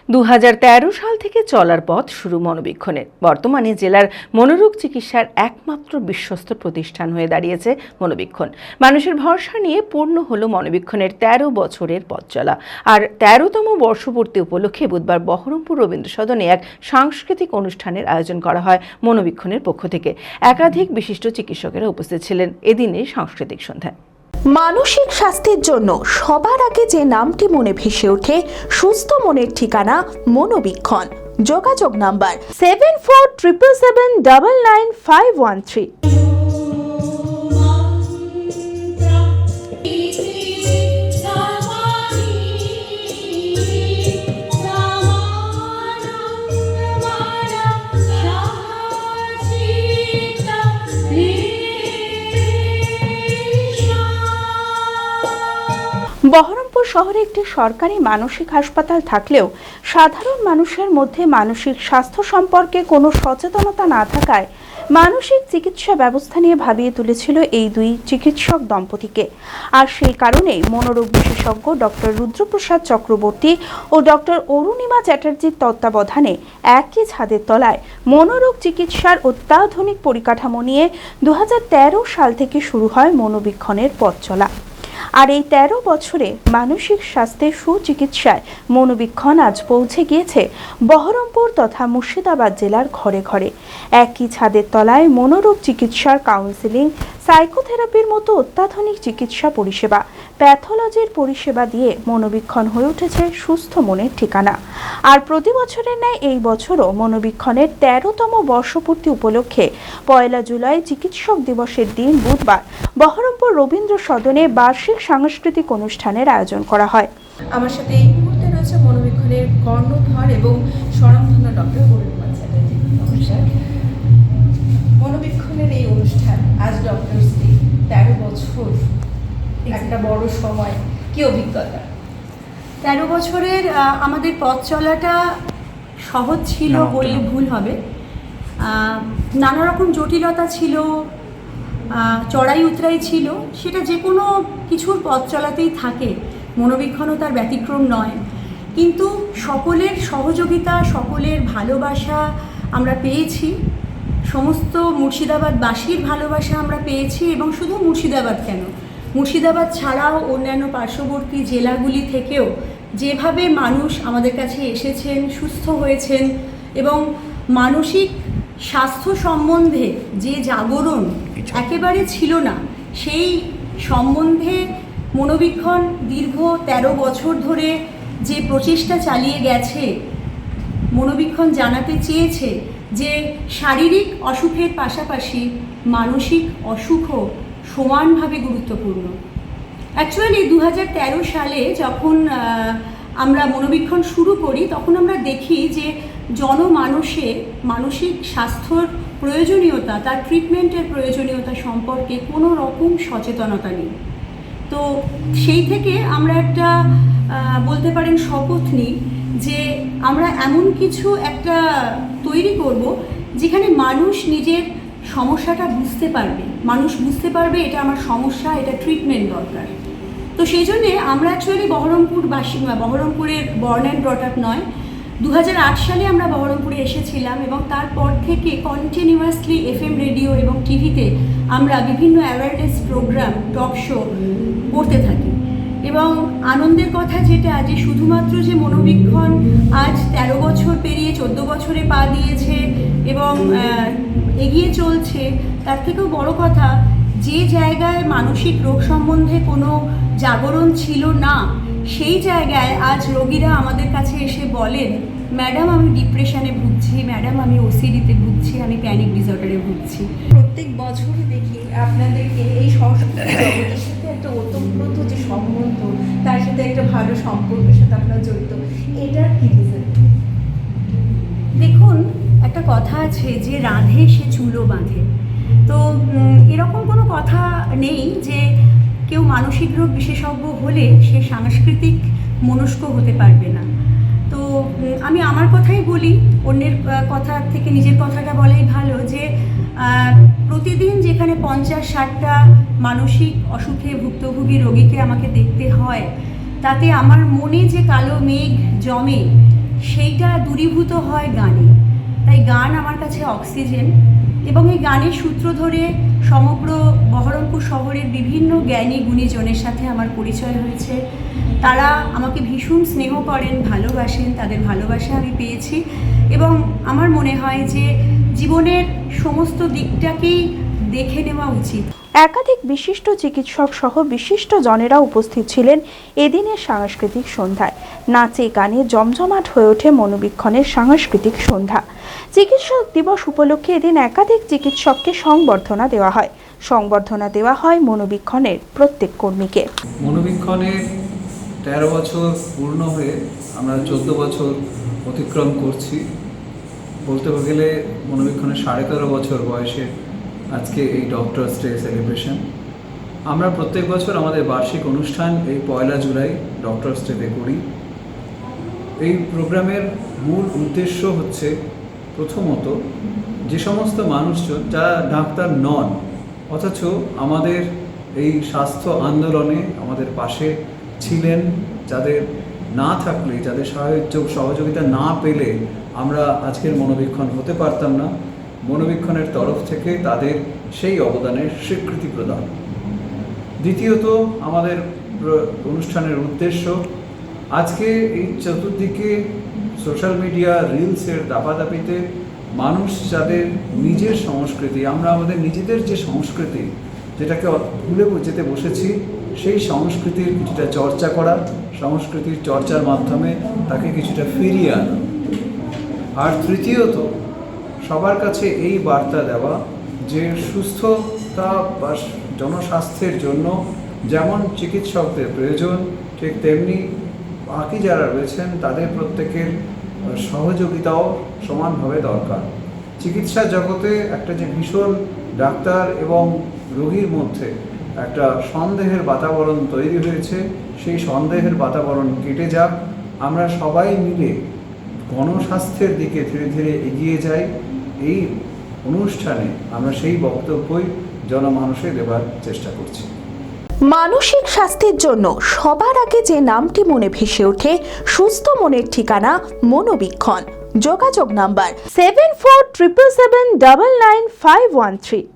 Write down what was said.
2013 সাল থেকে চলার পথ শুরু মনোবীক্ষণের। বর্তমানে জেলার মনোরোগ চিকিৎসার একমাত্র বিশ্বস্ত প্রতিষ্ঠান হয়ে দাঁড়িয়েছে মনোবীক্ষণ। মানুষের ভরসা নিয়ে পূর্ণ হলো মনোবীক্ষণের 13 বছরের পথ চলা। আর 13তম বর্ষপূর্তি উপলক্ষে বুধবার বহরমপুর রবীন্দ্র সদনে এক সাংস্কৃতিক অনুষ্ঠানের আয়োজন করা হয় মনোবীক্ষণের পক্ষ থেকে। একাধিক বিশিষ্ট চিকিৎসকেরা উপস্থিত ছিলেন এদিনের সাংস্কৃতিক সন্ধ্যায়। মানসিক স্বাস্থ্যের জন্য সবার আগে যে নামটি মনে ভেসে ওঠে, সুস্থ মনের ঠিকানা মনোবীক্ষণ। যোগাযোগ নাম্বার 7477799513। বহরমপুর শহরে একটি সরকারি মানসিক হাসপাতাল থাকলেও সাধারণ মানুষের মধ্যে মানসিক স্বাস্থ্য সম্পর্কে কোনো সচেতনতা না থাকায় মানসিক চিকিৎসা ব্যবস্থা নিয়ে ভাবিয়ে তুলেছিল এই দুই চিকিৎসক দম্পতিকে। আর সেই কারণেই মনোরোগ বিশেষজ্ঞ ডক্টর রুদ্রপ্রসাদ চক্রবর্তী ও ডক্টর অরুণিমা চ্যাটার্জির তত্ত্বাবধানে একই ছাদের তলায় মনোরোগ চিকিৎসার অত্যাধুনিক পরিকাঠামো নিয়ে 2013 সাল থেকে শুরু হয় মনোবীক্ষণের পথ চলা। আর এই 13 বছরে মানসিক স্বাস্থ্যের সুচিকিৎসায় মনোবীক্ষণ আজ পৌঁছে গিয়েছে বহরমপুর তথা মুর্শিদাবাদ জেলার ঘরে ঘরে। একই ছাদের তলায় মনোরোগ চিকিৎসার কাউন্সেলিং, সাইকোথেরাপির মতো অত্যাধুনিক চিকিৎসা পরিষেবা, প্যাথোলজির পরিষেবা দিয়ে মনোবীক্ষণ হয়ে উঠেছে সুস্থ মনের ঠিকানা। আর প্রতি বছরের ন্যায় এই বছরও মনোবীক্ষণের 13তম বর্ষপূর্তি উপলক্ষে 1 জুলাই চিকিৎসক দিবসের দিন বুধবার বহরমপুর রবীন্দ্র সদনে বার্ষিক সাংস্কৃতিক অনুষ্ঠানের আয়োজন করা হয়। আমার সাথে এই মুহূর্তে রয়েছে মনোবীক্ষণের কর্ণধার এবং স্বনামধন্য ডক্টর অরুণিমা চ্যাটার্জি। নমস্কার। মনোবীক্ষণের এই অনুষ্ঠান আজ ডক্টর 13 বছর, একটা বড় সময়। কি অভিজ্ঞতা? 13 বছরের আমাদের পথ চলাটা সহজ ছিল বললে ভুল হবে। নানা রকম জটিলতা ছিল, চড়াই উতরাই ছিল, সেটা যে কোনো কিছুর পথ চলাতেই থাকে, মনোবীক্ষণও তার ব্যতিক্রম নয়। কিন্তু সকলের সহযোগিতা, সকলের ভালোবাসা আমরা পেয়েছি, সমস্ত মুর্শিদাবাদবাসীর ভালোবাসা আমরা পেয়েছি। এবং শুধু মুর্শিদাবাদ কেন, মুর্শিদাবাদ ছাড়াও অন্যান্য পার্শ্ববর্তী জেলাগুলি থেকেও যেভাবে মানুষ আমাদের কাছে এসেছেন, সুস্থ হয়েছেন এবং মানসিক স্বাস্থ্য সম্বন্ধে যে জাগরণ একেবারে ছিল না, সেই সম্বন্ধে মনোবীক্ষণ দীর্ঘ 13 বছর ধরে যে প্রচেষ্টা চালিয়ে গেছে। মনোবীক্ষণ জানাতে চেয়েছে যে শারীরিক অসুখের পাশাপাশি মানসিক অসুখও সমানভাবে গুরুত্বপূর্ণ। অ্যাকচুয়ালি 2013 সালে যখন আমরা মনোবীক্ষণ শুরু করি, তখন আমরা দেখি যে জনমানসে মানসিক স্বাস্থ্যর প্রয়োজনীয়তা, তার ট্রিটমেন্টের প্রয়োজনীয়তা সম্পর্কে কোনো রকম সচেতনতা নেই। তো সেই থেকে আমরা একটা বলতে পারেন শপথ নিই যে আমরা এমন কিছু একটা তৈরি করব যেখানে মানুষ নিজের সমস্যাটা বুঝতে পারবে, মানুষ বুঝতে পারবে এটা আমার সমস্যা, এটা ট্রিটমেন্ট দরকার। তো সেই জন্যে আমরা অ্যাকচুয়ালি বহরমপুরের বর্ন অ্যান্ড ব্রট আপ নয়, 2008 সালে আমরা বহরমপুরে এসেছিলাম এবং তারপর থেকে কন্টিনিউয়াসলি FM রেডিও এবং টিভিতে আমরা বিভিন্ন অ্যাওয়ারনেস প্রোগ্রাম, টক শো করতে থাকি। এবং আনন্দের কথা যেটা, যে শুধুমাত্র যে মনোবীক্ষণ আজ 13 বছর পেরিয়ে 14 বছরে পা দিয়েছে এবং এগিয়ে চলছে, তার থেকেও বড় কথা, যে জায়গায় মানসিক রোগ সম্বন্ধে কোনো জাগরণ ছিল না, সেই জায়গায় আজ রোগীরা আমাদের কাছে এসে বলেন, ম্যাডাম আমি ডিপ্রেশনে ভুগছি, ম্যাডাম আমি OCDতে ভুগছি, আমি প্যানিক ডিসঅর্ডারে ভুগছি। প্রত্যেক বছরই দেখি আপনাদেরকে এই সংস্কৃতি জগতের সাথে একটা ওতপ্রোত যে সম্বন্ধ, তার সাথে একটা ভালো সম্পর্কের সাথে আপনারা জড়িত, এটার কি রিজন? দেখুন, একটা কথা আছে যে রাধে সে চুলো বাঁধে। তো এরকম কোনো কথা নেই যে কেউ মানসিক রোগ বিশেষজ্ঞ হলে সে সাংস্কৃতিক মনস্ক হতে পারবে না। তো আমি আমার কথাই বলি, অন্যের কথা থেকে নিজের কথাটা বলাই ভালো। যে প্রতিদিন যেখানে 50-60টা মানসিক অসুখে ভুক্তভোগী রোগীকে আমাকে দেখতে হয়, তাতে আমার মনে যে কালো মেঘ জমে সেইটা দূরীভূত হয় গানে। তাই গান আমার কাছে অক্সিজেন, এবং এই গানের সূত্র ধরে সমগ্র বহরমপুর শহরের বিভিন্ন জ্ঞানী গুণীজনের সাথে আমার পরিচয় হয়েছে। তারা আমাকে ভীষণ স্নেহ করেন, ভালোবাসেন, তাদের ভালোবাসা আমি পেয়েছি। এবং আমার মনে হয় যে জীবনের সমস্ত দিকটাকেই দেখে নেওয়া উচিত। একাধিক বিশিষ্ট চিকিৎসক সহ বিশিষ্ট জনেরা উপস্থিত ছিলেন এদিনের সাংস্কৃতিক সন্ধ্যায়। নাচে গানে জমজমাট হয়ে ওঠে মনোবীক্ষণের সাংস্কৃতিক সন্ধ্যা। চিকিৎসক দিবস উপলক্ষে এদিন একাধিক চিকিৎসককে সংবর্ধনা দেওয়া হয়। সংবর্ধনা দেওয়া হয় মনোবীক্ষণের প্রত্যেক কর্মীকে। মনোবীক্ষণের 13 বছর পূর্ণ হয়ে আমরা 14 বছর অতিক্রম করছি। বলতে গেলে মনোবীক্ষণের 13.5 বছর বয়সে আজকে এই ডক্টরস ডে সেলিব্রেশন। আমরা প্রত্যেক বছর আমাদের বার্ষিক অনুষ্ঠান এই 1 জুলাই ডক্টরস ডেতে করি। এই প্রোগ্রামের মূল উদ্দেশ্য হচ্ছে প্রথমত যে সমস্ত মানুষজন যারা ডাক্তার নন অথচ আমাদের এই স্বাস্থ্য আন্দোলনে আমাদের পাশে ছিলেন, যাদের না থাকলে, যাদের সহযোগিতা না পেলে আমরা আজকের মনোবীক্ষণ হতে পারতাম না, মনোবীক্ষণের তরফ থেকে তাদের সেই অবদানের স্বীকৃতি প্রদান। দ্বিতীয়ত আমাদের অনুষ্ঠানের উদ্দেশ্য আজকে এই চতুর্দিকে সোশ্যাল মিডিয়া রিলসের দাপাদাপিতে মানুষ যাদের নিজের সংস্কৃতি, আমরা আমাদের নিজেদের যে সংস্কৃতি যেটাকে ভুলে যেতে বসেছি, সেই সংস্কৃতির কিছুটা চর্চা করা, সংস্কৃতির চর্চার মাধ্যমে তাকে কিছুটা ফিরিয়ে আনা। আর তৃতীয়ত সবার কাছে এই বার্তা দেওয়া যে সুস্থতা বা জনস্বাস্থ্যের জন্য যেমন চিকিৎসকদের প্রয়োজন, ঠিক তেমনি বাকি যারা রয়েছেন তাদের প্রত্যেকের সহযোগিতাও সমানভাবে দরকার। চিকিৎসা জগতে একটা যে ভীষণ ডাক্তার এবং রোগীর মধ্যে একটা সন্দেহের বাতাবরণ তৈরি হয়েছে, সেই সন্দেহের বাতাবরণ কেটে যাক, আমরা সবাই মিলে গণস্বাস্থ্যের দিকে ধীরে ধীরে এগিয়ে যাই। এই অনুষ্ঠানে আমরা সেই বক্তব্যই জনমানুষে দেবার চেষ্টা করছি। মানসিক স্বাস্থ্যের জন্য সবার আগে যে নামটি মনে ভেসে ওঠে, সুস্থ মনের ঠিকানা মনোবীক্ষণ। যোগাযোগ নাম্বার 7477799513।